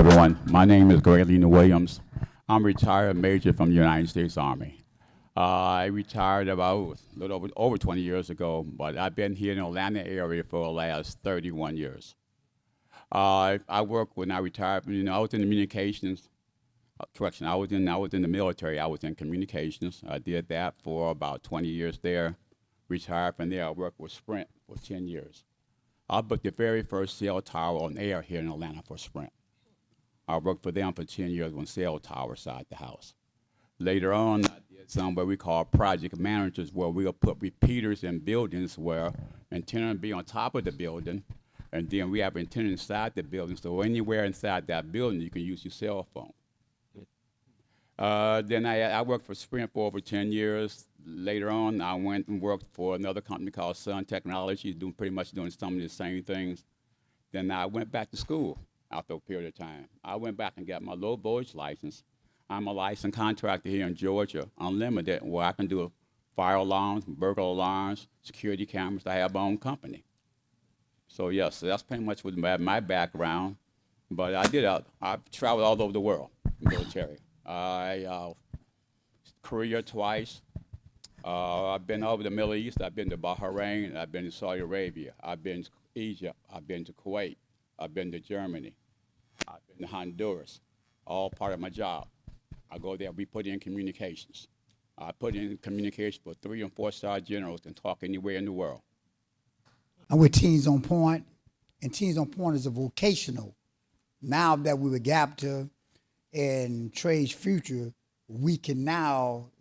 everyone. My name is Greg Lena Williams. I'm a retired major from the United States Army. I retired about a little over 20 years ago, but I've been here in the Atlanta area for the last 31 years. I worked when I retired. I was in communications. Correction. I was in the military. I was in communications. I did that for about 20 years there. Retired from there. I worked with Sprint for 10 years. I built the very first cell tower on air here in Atlanta for Sprint. I worked for them for 10 years on cell towers side the house. Later on, I did some what we call project managers, where we'll put repeaters in buildings where antenna will be on top of the building, and then we have antenna inside the building, so anywhere inside that building, you can use your cell phone. Then I worked for Sprint for over 10 years. Later on, I went and worked for another company called Sun Technologies, pretty much doing some of the same things. Then I went back to school after a period of time. I went back and got my low voltage license. I'm a licensed contractor here in Georgia, unlimited, where I can do fire alarms, burglar alarms, security cameras. I have my own company. So yes, that's pretty much with my background. But I've traveled all over the world, military. Korea twice. I've been over the Middle East. I've been to Bahrain. I've been to Saudi Arabia. I've been to Egypt. I've been to Kuwait. I've been to Germany. I've been to Honduras. All part of my job. I go there. We put in communications. I put in communications for 3- and 4-star generals and talk anywhere in the world. I'm with Teens on Point, and Teens on Point is a vocational. Now that we were GAPTA and Trades Future, we can now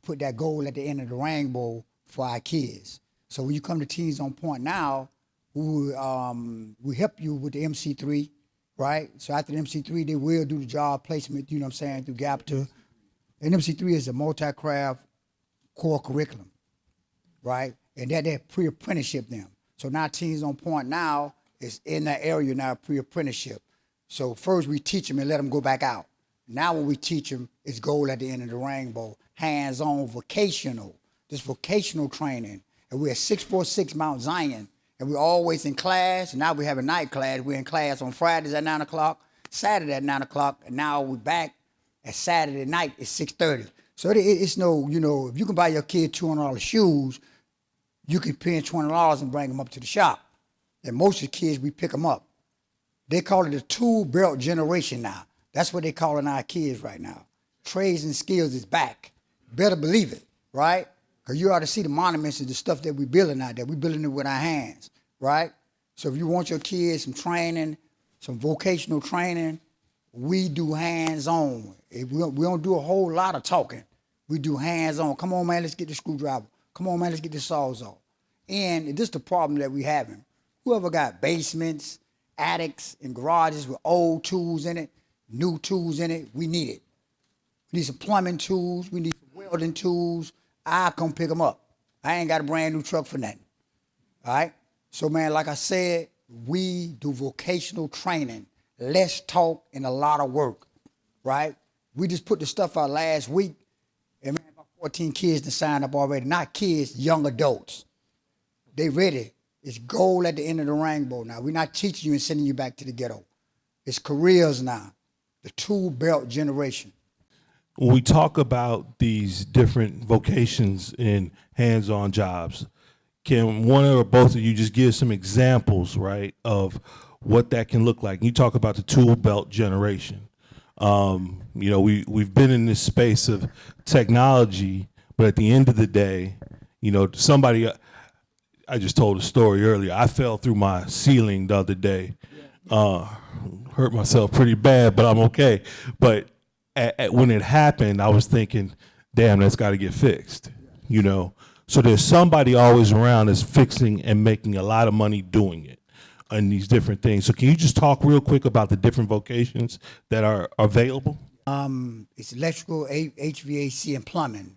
put that goal at the end of the rainbow for our kids. So when you come to Teens on Point now, we help you with the MC3, right? So after the MC3, they will do the job placement, you know what I'm saying, through GAPTA. And MC3 is a multi-craft core curriculum, right? And they're pre-apprenticeship them. So now Teens on Point now is in that area now, pre-apprenticeship. So first we teach them and let them go back out. Now when we teach them, it's goal at the end of the rainbow, hands-on vocational, this vocational training. And we're at 646 Mount Zion, and we're always in class. And now we have a night class. We're in class on Fridays at 9 o'clock, Saturday at 9 o'clock, and now we're back at Saturday night at 6:30. So it's no, if you can buy your kid $200 shoes, you can pay $20 and bring them up to the shop. And most of the kids, we pick them up. They call it the tool belt generation now. That's what they're calling our kids right now. Trades and skills is back. Better believe it, right? Because you ought to see the monuments and the stuff that we're building out there. We're building it with our hands, right? So if you want your kids some training, some vocational training, we do hands-on. We don't do a whole lot of talking. We do hands-on. Come on, man, let's get the screwdriver. Come on, man, let's get the saws. And this is the problem that we're having. Whoever got basements, attics, and garages with old tools in it, new tools in it, we need it. We need some plumbing tools. We need some welding tools. I'll come pick them up. I ain't got a brand new truck for nothing. All right? So, man, like I said, we do vocational training. Less talk and a lot of work, right? We just put the stuff out last week, and man, about 14 kids to sign up already. Not kids, young adults. They ready. It's goal at the end of the rainbow now. We're not teaching you and sending you back to the ghetto. It's careers now. The tool belt generation. When we talk about these different vocations in hands-on jobs, can one or both of you just give some examples, right, of what that can look like? You talk about the tool belt generation. We've been in this space of technology, but at the end of the day, somebody, I just told a story earlier. I fell through my ceiling the other day. Hurt myself pretty bad, but I'm okay. But when it happened, I was thinking, damn, that's got to get fixed, So there's somebody always around that's fixing and making a lot of money doing it and these different things. So can you just talk real quick about the different vocations that are available? It's electrical, HVAC, and plumbing,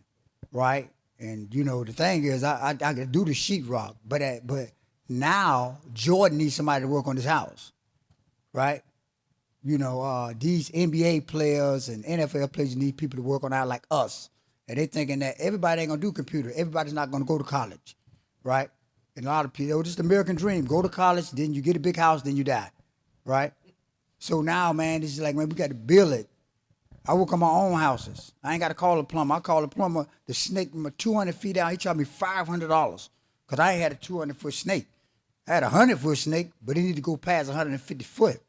right? And, the thing is, I can do the sheetrock, but now Jordan needs somebody to work on his house, right? These NBA players and NFL players need people to work on that like us. And they thinking that everybody ain't gonna do computer. Everybody's not gonna go to college, right? And a lot of people, this is the American dream. Go to college, then you get a big house, then you die, right? So now, man, it's like, man, we got to build it. I work on my own houses. I ain't got to call a plumber. I call a plumber. The snake from 200 feet out, he charged me $500 because I ain't had a 200-foot snake. I had a 100-foot snake, but it need to go past 150 foot.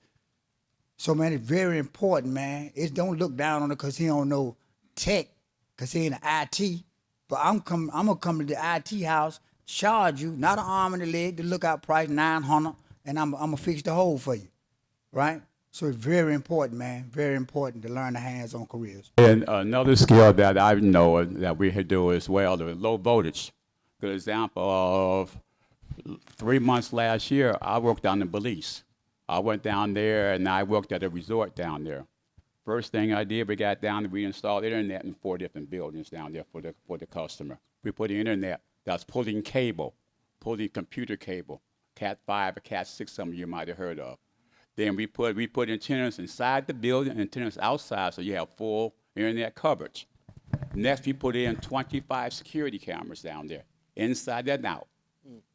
So, man, it's very important, man. It don't look down on it because he don't know tech, because he ain't an IT. But I'm gonna come to the IT house, charge you, not an arm and a leg, the lookout price, $900, and I'm gonna fix the hole for you, right? So it's very important, man, very important to learn the hands-on careers. And another skill that I know that we had do as well, the low voltage. Good example of 3 months last year, I worked down in Belize. I went down there and I worked at a resort down there. First thing I did, we got down and we installed internet in 4 different buildings down there for the customer. We put the internet that's pulling cable, pulling computer cable, Cat 5 or Cat 6, some of you might have heard of. Then we put antennas inside the building and antennas outside so you have full internet coverage. Next, we put in 25 security cameras down there, inside and out.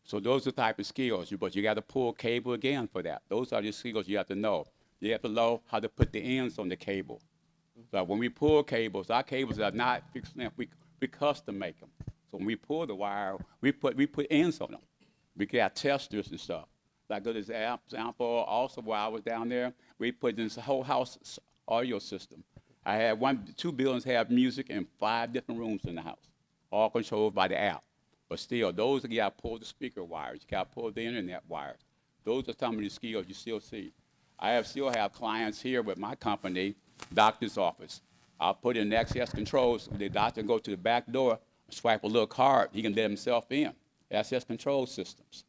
So those are the type of skills, but you got to pull cable again for that. Those are the skills you have to know. You have to know how to put the ends on the cable. So when we pull cables, our cables are not fixed enough. We custom make them. So when we pull the wire, we put ends on them. We got testers and stuff. Like good example, also while I was down there, we put in this whole house audio system. I had 2 buildings have music in 5 different rooms in the house, all controlled by the app. But still, those you got to pull the speaker wires, you got to pull the internet wires. Those are some of the skills you still see. Still have clients here with my company, doctor's office. I'll put in access controls. The doctor can go to the back door, swipe a little card, he can let himself in. Access control systems.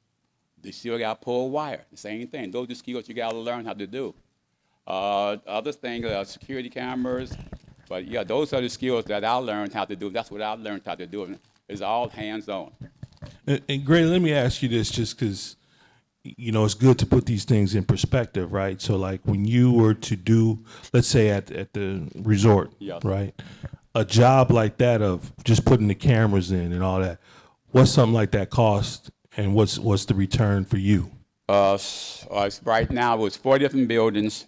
They still got to pull wire, the same thing. Those are skills you got to learn how to do. Other things, security cameras. But yeah, those are the skills that I learned how to do. That's what I learned how to do. It's all hands-on. And Gray, let me ask you this, just because, it's good to put these things in perspective, right? So, like, when you were to do, let's say at the resort, Yes. right? A job like that of just putting the cameras in and all that, what's something like that cost, and what's the return for you? Right now, it's 4 different buildings.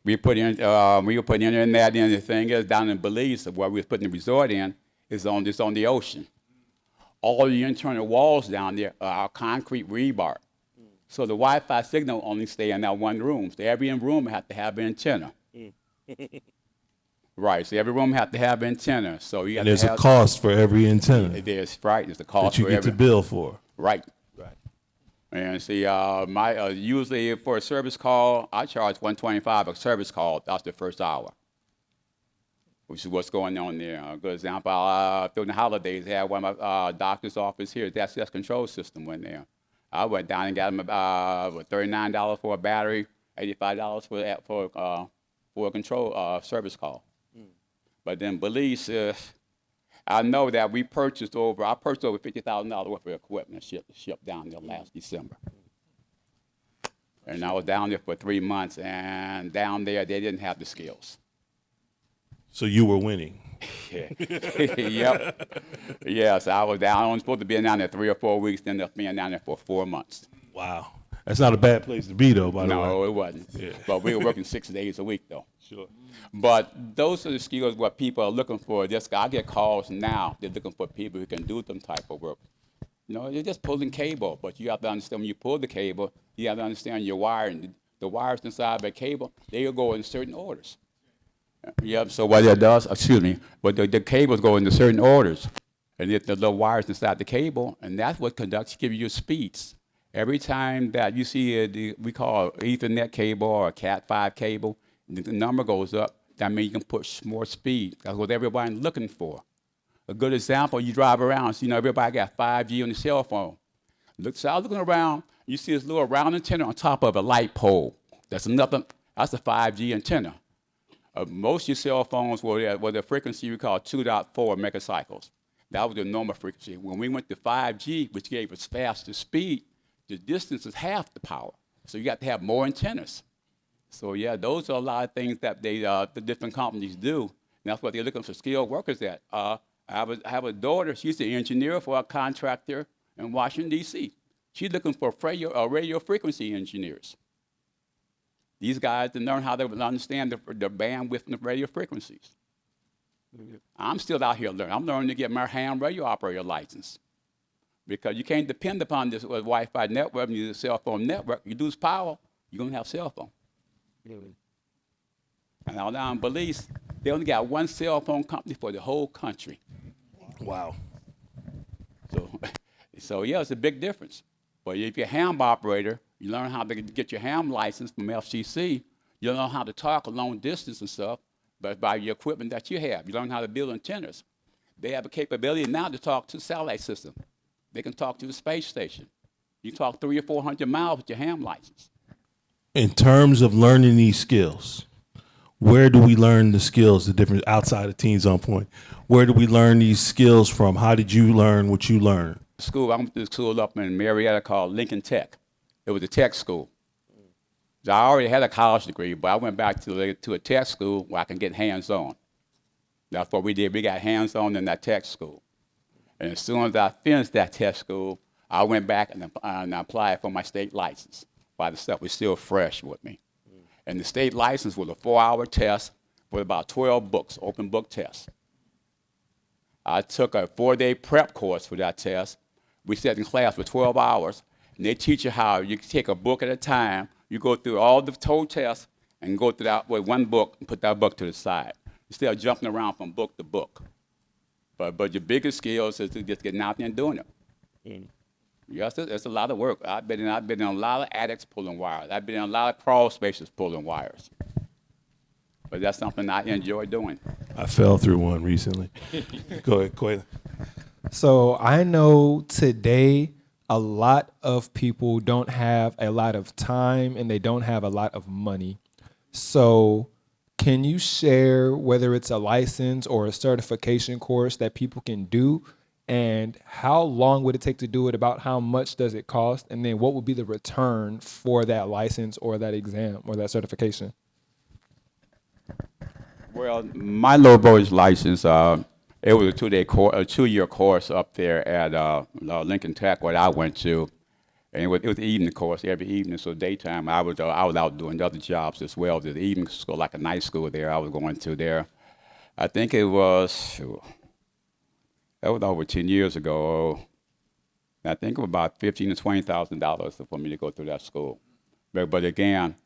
We were putting internet in. The thing is, down in Belize, where we were putting the resort in, is on the ocean. All the internal walls down there are concrete rebar. So the Wi-Fi signal only stay in that one room. So every room has to have an antenna. Right, so every room has to have an antenna. So you got And there's a cost for every antenna It is, right. There's a cost that you for get every. to bill for. Right. Right. And see, usually for a service call, I charge $125 a service call. That's the first hour, which is what's going on there. A good example, during the holidays, I had one of my doctor's office here. The access control system went there. I went down and got them $39 for a battery, $85 for a control service call. But then Belize, I know that I purchased over $50,000 worth of equipment shipped down there last December. And I was down there for 3 months, and down there they didn't have the skills. So you were winning. Yep. Yes, I was down. I was supposed to be down there 3 or 4 weeks, ended up being down there for 4 months. Wow. That's not a bad place to be, though, by the way. No, it wasn't. Yeah. But we were working 6 days a week, though. Sure. But those are the skills what people are looking for. I get calls now. They're looking for people who can do them type of work. You're just pulling cable, but you have to understand when you pull the cable, you have to understand your wiring. The wires inside the cable, they will go in certain orders. Yep, so what it does, but the cables go into certain orders. And the little wires inside the cable, and that's what give you your speeds. Every time that you see we call Ethernet cable or a Cat 5 cable, the number goes up, that means you can push more speed. That's what everybody's looking for. A good example, you drive around, so everybody got 5G on the cell phone. So I was looking around, you see this little round antenna on top of a light pole. That's a 5G antenna. Most of your cell phones were the frequency we call 2.4 megacycles. That was the normal frequency. When we went to 5G, which gave us faster speed, the distance is half the power. So you got to have more antennas. So yeah, those are a lot of things that the different companies do. And that's what they're looking for skilled workers at. I have a daughter, she's an engineer for a contractor in Washington, D.C. She's looking for radio frequency engineers. These guys to learn how to understand the bandwidth and the radio frequencies. I'm still out here learning. I'm learning to get my ham radio operator license because you can't depend upon this Wi-Fi network and use a cell phone network. You lose power, you're going to have a cell phone. And now down in Belize, they only got one cell phone company for the whole country. Wow. So yeah, it's a big difference. But if you're a ham operator, you learn how to get your ham license from FCC. You learn how to talk a long distance and stuff, but by your equipment that you have. You learn how to build antennas. They have a capability now to talk to the satellite system. They can talk to the space station. You talk 300 or 400 miles with your ham license. In terms of learning these skills, where do we learn the skills, the difference outside of Teens on Point? Where do we learn these skills from? How did you learn what you learned? School, I went to school up in Marietta called Lincoln Tech. It was a tech school. So I already had a college degree, but I went back to a tech school where I can get hands-on. That's what we did. We got hands-on in that tech school. And as soon as I finished that tech school, I went back and applied for my state license while the stuff was still fresh with me. And the state license was a 4-hour test with about 12 books, open book test. I took a 4-day prep course for that test. We sat in class for 12 hours, and they teach you how you take a book at a time. You go through all the whole tests and go through that with one book and put that book to the side instead of jumping around from book to book. But your biggest skills is to just getting out there and doing it. Yes, it's a lot of work. I've been in a lot of attics pulling wires. I've been in a lot of crawl spaces pulling wires. But that's something I enjoy doing. I fell through one recently. Go ahead, Quayla. So I know today a lot of people don't have a lot of time and they don't have a lot of money. So can you share whether it's a license or a certification course that people can do? And how long would it take to do it? About how much does it cost? And then what would be the return for that license or that exam or that certification? Well, my low voltage license, it was a 2-year course up there at Lincoln Tech, where I went to, and it was an evening course every evening. So daytime, I was out doing other jobs as well. There's evening school, like a night school there. I was going to there. I think it was over 10 years ago. I think it was about $15,000 to $20,000 for me to go through that school. But again,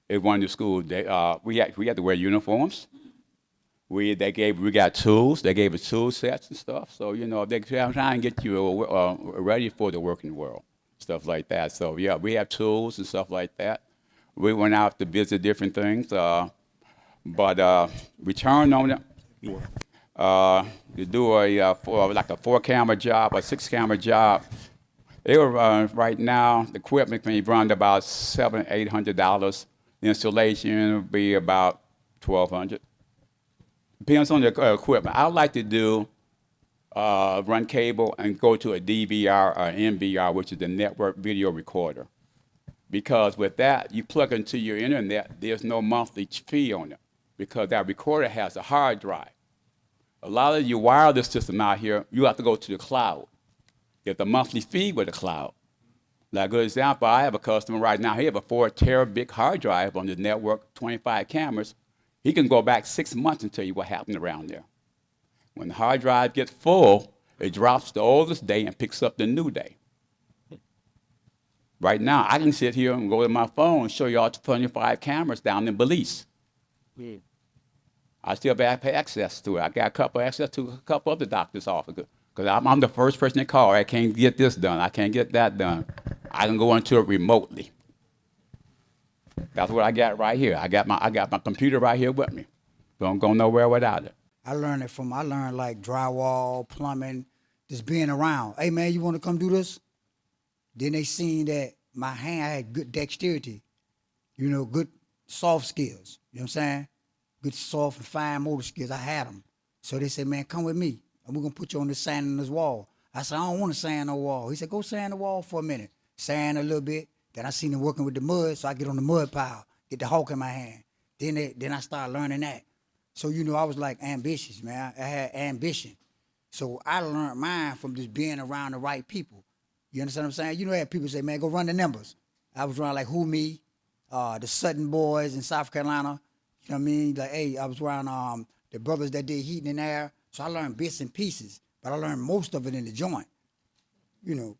it was one of the schools. We had to wear uniforms. We got tools. They gave us tool sets and stuff. So they trying to get you ready for the working world, stuff like that. So yeah, we have tools and stuff like that. We went out to visit different things, but return on it. You do a 4-camera job, a 6-camera job. They were right now the equipment can be run about $700, $800. The installation would be about $1,200. Depends on the equipment. I like to do run cable and go to a DVR or NVR, which is the network video recorder. Because with that, you plug into your internet, there's no monthly fee on it because that recorder has a hard drive. A lot of your wireless system out here, you have to go to the cloud. Get the monthly fee with the cloud. Like a good example, I have a customer right now, he have a 4 terabit hard drive on the network, 25 cameras. He can go back 6 months and tell you what happened around there. When the hard drive gets full, it drops the oldest day and picks up the new day. Right now, I can sit here and go to my phone and show you all 25 cameras down in Belize. Yeah. I still have access to it. I got access to a couple of the doctor's offices because I'm the first person they call. I can't get this done. I can't get that done. I can go into it remotely. That's what I got right here. I got my computer right here with me. Don't go nowhere without it. I learned like drywall, plumbing, just being around. Hey man, you want to come do this? Then they seen that my hand, I had good dexterity, good soft skills. You know what I'm saying? Good soft and fine motor skills. I had them. So they said, man, come with me. And we're going to put you on this sand in this wall. I said, I don't want to sand no wall. He said, go sand the wall for a minute. Sand a little bit. Then I seen him working with the mud, so I get on the mud pile, get the hawk in my hand. Then I started learning that. So, I was like ambitious, man. I had ambition. So I learned mine from just being around the right people. You understand what I'm saying? I had people say, man, go run the numbers. I was running like who me, the Sutton boys in South Carolina. You know what I mean? Like, hey, I was around the brothers that did heating and air, so I learned bits and pieces, but I learned most of it in the joint. You know,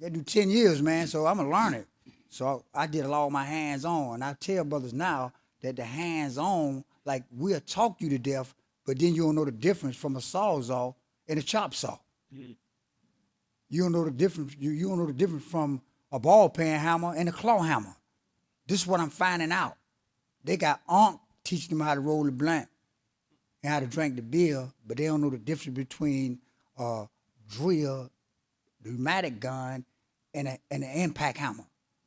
I do 10 years, man, so I'm gonna learn it. So I did all my hands-on, and I tell brothers now that the hands-on, like, we'll talk you to death, but then you don't know the difference from a sawzall and a chop saw. You don't know the difference. You don't know the difference from a ball pen hammer and a claw hammer. This is what I'm finding out. They got Unc teaching them how to roll the blunt and how to drink the beer, but they don't know the difference between a drill, the pneumatic gun, and an impact hammer,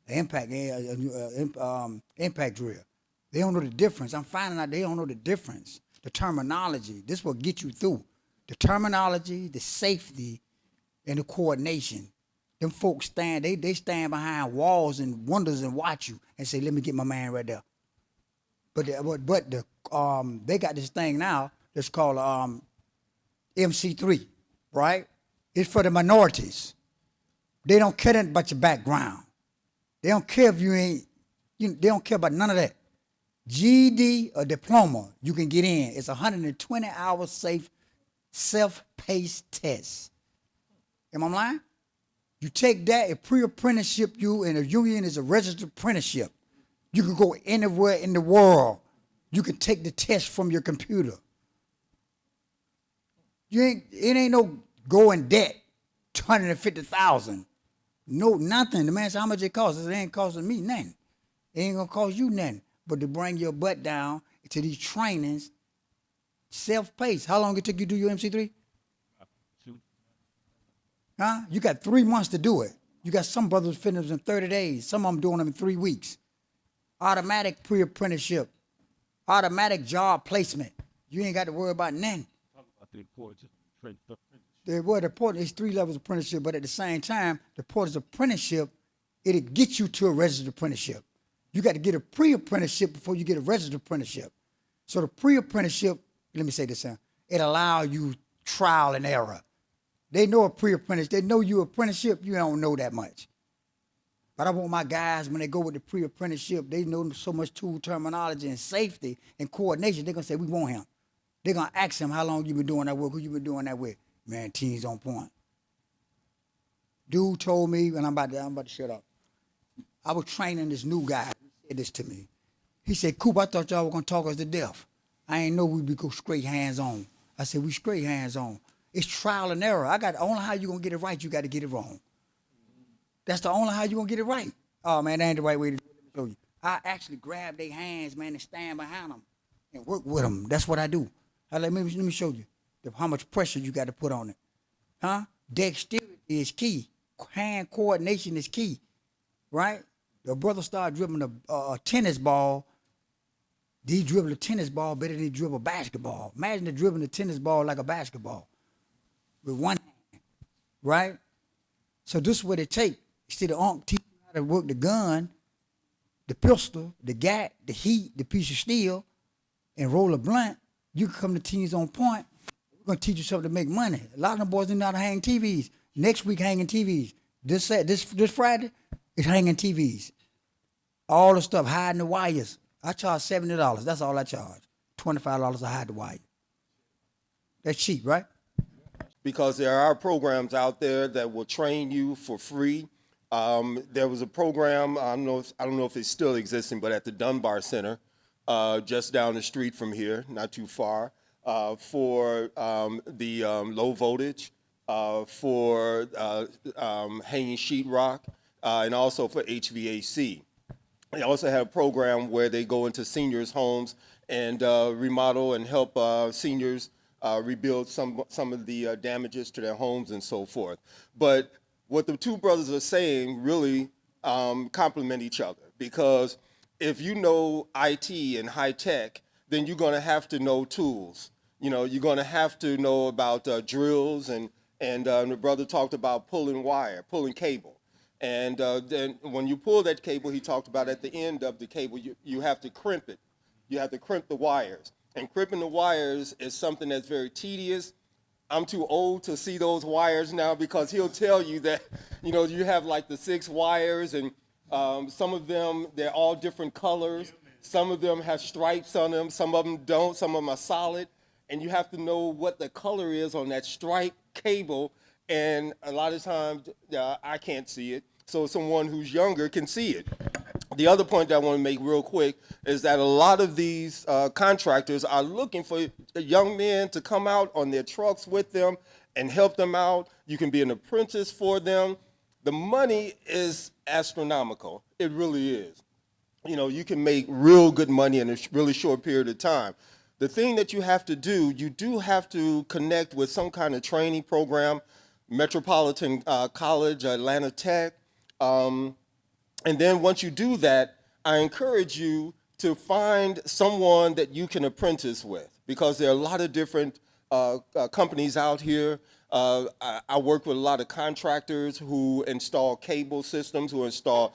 impact drill. They don't know the difference. I'm finding out they don't know the difference. The terminology. This will get you through. The terminology, the safety, and the coordination. Them folks they stand behind walls and windows and watch you and say, "Let me get my man right there." But they got this thing now that's called MC3, right? It's for the minorities. They don't care nothing about your background. They don't care if they don't care about none of that. GED or diploma, you can get in. It's 120-hour safe, self-paced test. Am I lying? You take that, a pre-apprenticeship and a union is a registered apprenticeship. You can go anywhere in the world. You can take the test from your computer. It ain't no go in debt, $250,000. No, nothing. The man said, how much it costs? It ain't costing me nothing. It ain't gonna cost you nothing. But to bring your butt down to these trainings, self-paced. How long it took you to do your MC3? Huh? You got 3 months to do it. You got some brothers finishing in 30 days. Some of them doing them in 3 weeks. Automatic pre-apprenticeship. Automatic job placement. You ain't got to worry about nothing. The importance is 3 levels of apprenticeship, but at the same time, the importance of apprenticeship, it'll get you to a registered apprenticeship. You got to get a pre-apprenticeship before you get a registered apprenticeship. So the pre-apprenticeship, let me say this, it allows you trial and error. They know a pre-apprentice. They know you apprenticeship. You don't know that much. But I want my guys, when they go with the pre-apprenticeship, they know so much tool terminology and safety and coordination. They're going to say, we want him. They're going to ask him, how long you been doing that work? Who you been doing that with? Man, team's on point. Dude told me, and I'm about to shut up. I was training this new guy. He said this to me. He said, Coop, I thought y'all were going to talk us to death. I ain't know we'd be go straight hands on. I said, we straight hands on. It's trial and error. Only how you going to get it right, you got to get it wrong. That's the only how you going to get it right. Oh, man, that ain't the right way to do it. Let me show you. I actually grab their hands, man, and stand behind them and work with them. That's what I do. Let me show you how much pressure you got to put on it. Huh? Dexterity is key. Hand coordination is key, right? The brother started dribbling a tennis ball. He dribbled a tennis ball better than he dribbled a basketball. Imagine the dribbling a tennis ball like a basketball with one hand, right? So this is what it takes. Instead of teaching you how to work the gun, the pistol, the gat, the heat, the piece of steel, and roll a blunt, you can come to Teens on Point. We're going to teach you something to make money. A lot of them boys don't know how to hang TVs. Next week, hanging TVs. This Friday, it's hanging TVs. All the stuff, hiding the wires. I charge $70. That's all I charge. $25 to hide the wire. That's cheap, right? Because there are programs out there that will train you for free. There was a program, I don't know if it's still existing, but at the Dunbar Center, just down the street from here, not too far, for the low voltage, for hanging sheetrock, and also for HVAC. They also have a program where they go into seniors' homes and remodel and help seniors rebuild some of the damages to their homes and so forth. But what the two brothers are saying really complement each other, because if you know IT and high tech, then you're going to have to know tools. You know, you're going to have to know about drills, and the brother talked about pulling wire, pulling cable. And then when you pull that cable, he talked about at the end of the cable, you have to crimp it. You have to crimp the wires. And crimping the wires is something that's very tedious. I'm too old to see those wires now, because he'll tell you that, you know, you have like the 6 wires, and Some of them, they're all different colors. Some of them have stripes on them. Some of them don't. Some of them are solid. And you have to know what the color is on that stripe cable. And a lot of times, I can't see it. So someone who's younger can see it. The other point that I want to make real quick is that a lot of these contractors are looking for young men to come out on their trucks with them and help them out. You can be an apprentice for them. The money is astronomical. It really is. You know, you can make real good money in a really short period of time. The thing that you have to do, you do have to connect with some kind of training program, Metropolitan College, Atlanta Tech. And then once you do that, I encourage you to find someone that you can apprentice with, because there are a lot of different companies out here. I work with a lot of contractors who install cable systems, who install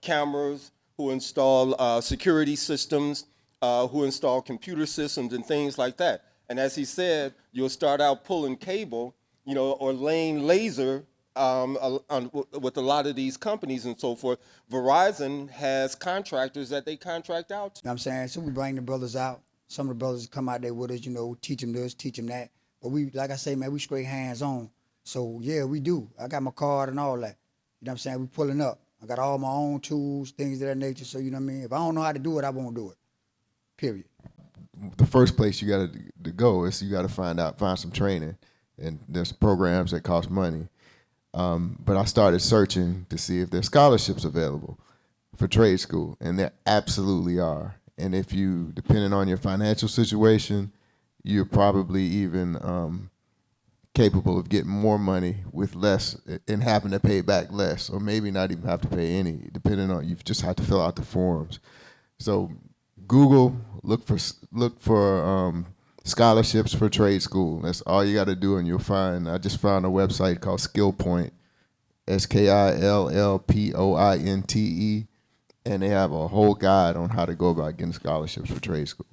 cameras, who install security systems, who install computer systems and things like that. And as he said, you'll start out pulling cable, you know, or laying laser with a lot of these companies and so forth. Verizon has contractors that they contract out to. You know what I'm saying? So we bring the brothers out. Some of the brothers come out there with us, you know, teach them this, teach them that. But we, like I say, man, we straight hands-on. So, yeah, we do. I got my card and all that. You know what I'm saying? We pulling up. I got all my own tools, things of that nature. So, you know what I mean? If I don't know how to do it, I won't do it. Period. The first place you got to go is you got to find some training. And there's programs that cost money. But I started searching to see if there's scholarships available for trade school, and there absolutely are. And if you, depending on your financial situation, you're probably even capable of getting more money with less and having to pay back less, or maybe not even have to pay any, depending on, you just have to fill out the forms. So Google, look for scholarships for trade school. That's all you got to do, and you'll find. I just found a website called SkillPoint, SkillPointe, and they have a whole guide on how to go about getting scholarships for trade school.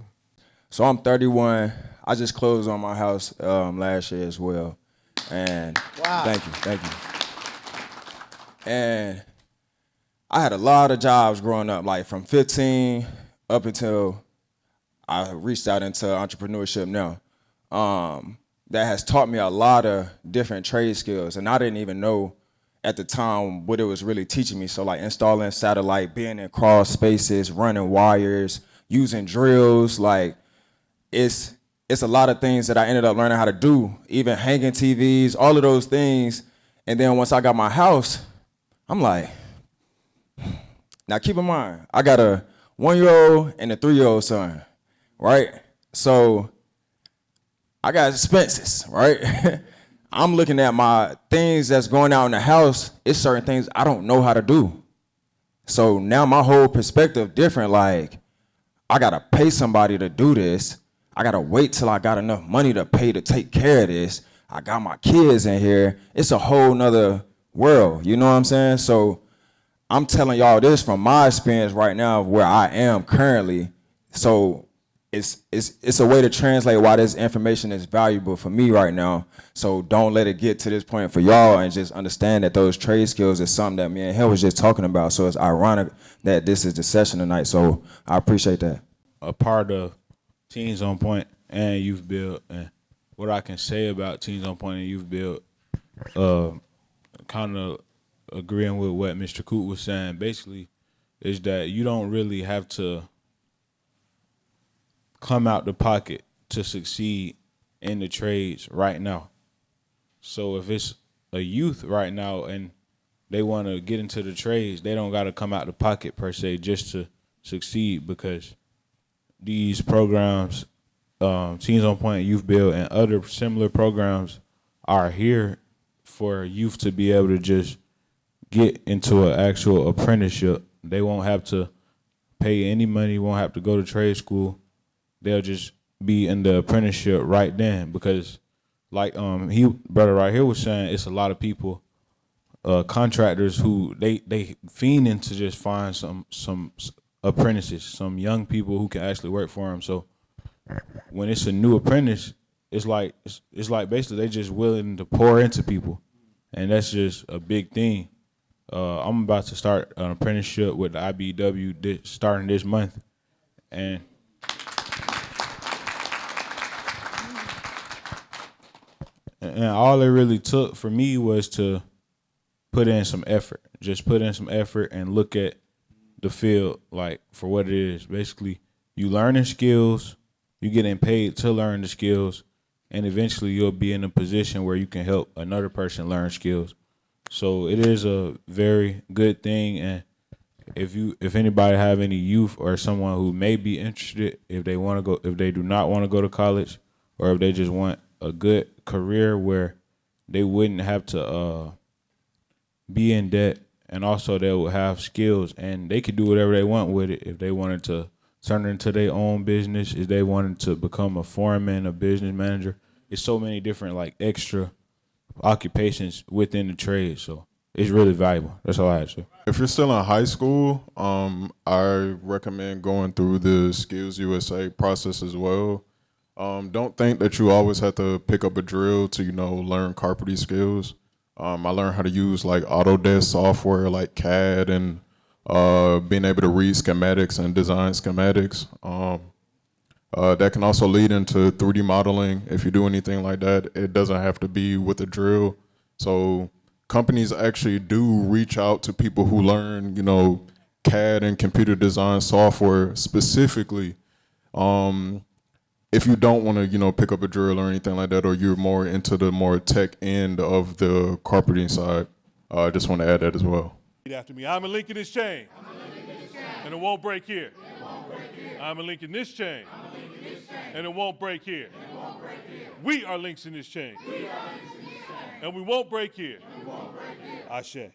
So I'm 31. I just closed on my house last year as well, and Wow. Thank you. And I had a lot of jobs growing up, like from 15 up until I reached out into entrepreneurship now. That has taught me a lot of different trade skills, and I didn't even know at the time what it was really teaching me. So like installing satellite, being in crawl spaces, running wires, using drills, like it's a lot of things that I ended up learning how to do, even hanging TVs, all of those things. And then once I got my house, I'm like, now keep in mind, I got a 1-year-old and a 3-year-old son, right? So I got expenses, right? I'm looking at my things that's going out in the house. It's certain things I don't know how to do. So now my whole perspective different. Like, I gotta pay somebody to do this. I gotta wait till I got enough money to pay to take care of this. I got my kids in here. It's a whole nother world, you know what I'm saying? So I'm telling y'all this from my experience right now of where I am currently. So it's a way to translate why this information is valuable for me right now. So don't let it get to this point for y'all, and just understand that those trade skills is something that me and Hill was just talking about. So it's ironic that this is the session tonight. So I appreciate that. A part of Teens on Point and Youth Build, and what I can say about Teens on Point and Youth Build, kind of agreeing with what Mr. Coot was saying, basically, is that you don't really have to come out the pocket to succeed in the trades right now. So if it's a youth right now and they want to get into the trades, they don't got to come out the pocket per se just to succeed, because these programs, Teens on Point, Youth Build, and other similar programs are here for youth to be able to just get into an actual apprenticeship. They won't have to pay any money, won't have to go to trade school. They'll just be in the apprenticeship right then, because like brother right here was saying, it's a lot of people, contractors who they fiending to just find some apprentices, some young people who can actually work for them. So when it's a new apprentice, it's like basically they just willing to pour into people, and that's just a big thing. I'm about to start an apprenticeship with the IBW starting this month, and all it really took for me was to put in some effort. Just put in some effort and look at the field like for what it is. Basically, you learning skills, you getting paid to learn the skills, and eventually you'll be in a position where you can help another person learn skills. So it is a very good thing, and if anybody have any youth or someone who may be interested, if they want to go, if they do not want to go to college, or if they just want a good career where they wouldn't have to be in debt, and also they will have skills and they could do whatever they want with it. If they wanted to turn it into their own business, if they wanted to become a foreman, a business manager, it's so many different like extra occupations within the trade. So it's really valuable. That's all I had to say. If you're still in high school, I recommend going through the Skills USA process as well. Don't think that you always have to pick up a drill to, learn carpentry skills. I learned how to use like Autodesk software like CAD and being able to read schematics and design schematics. That can also lead into 3D modeling. If you do anything like that, it doesn't have to be with a drill. So companies actually do reach out to people who learn, CAD and computer design software specifically. If you don't want to, pick up a drill or anything like that, or you're more into the more tech end of the carpeting side, I just want to add that as well. Repeat after me. I'm a link in this chain. And it won't break here. I'm a link in this chain. And it won't break here. We are links in this chain. And we won't break here. Ashe.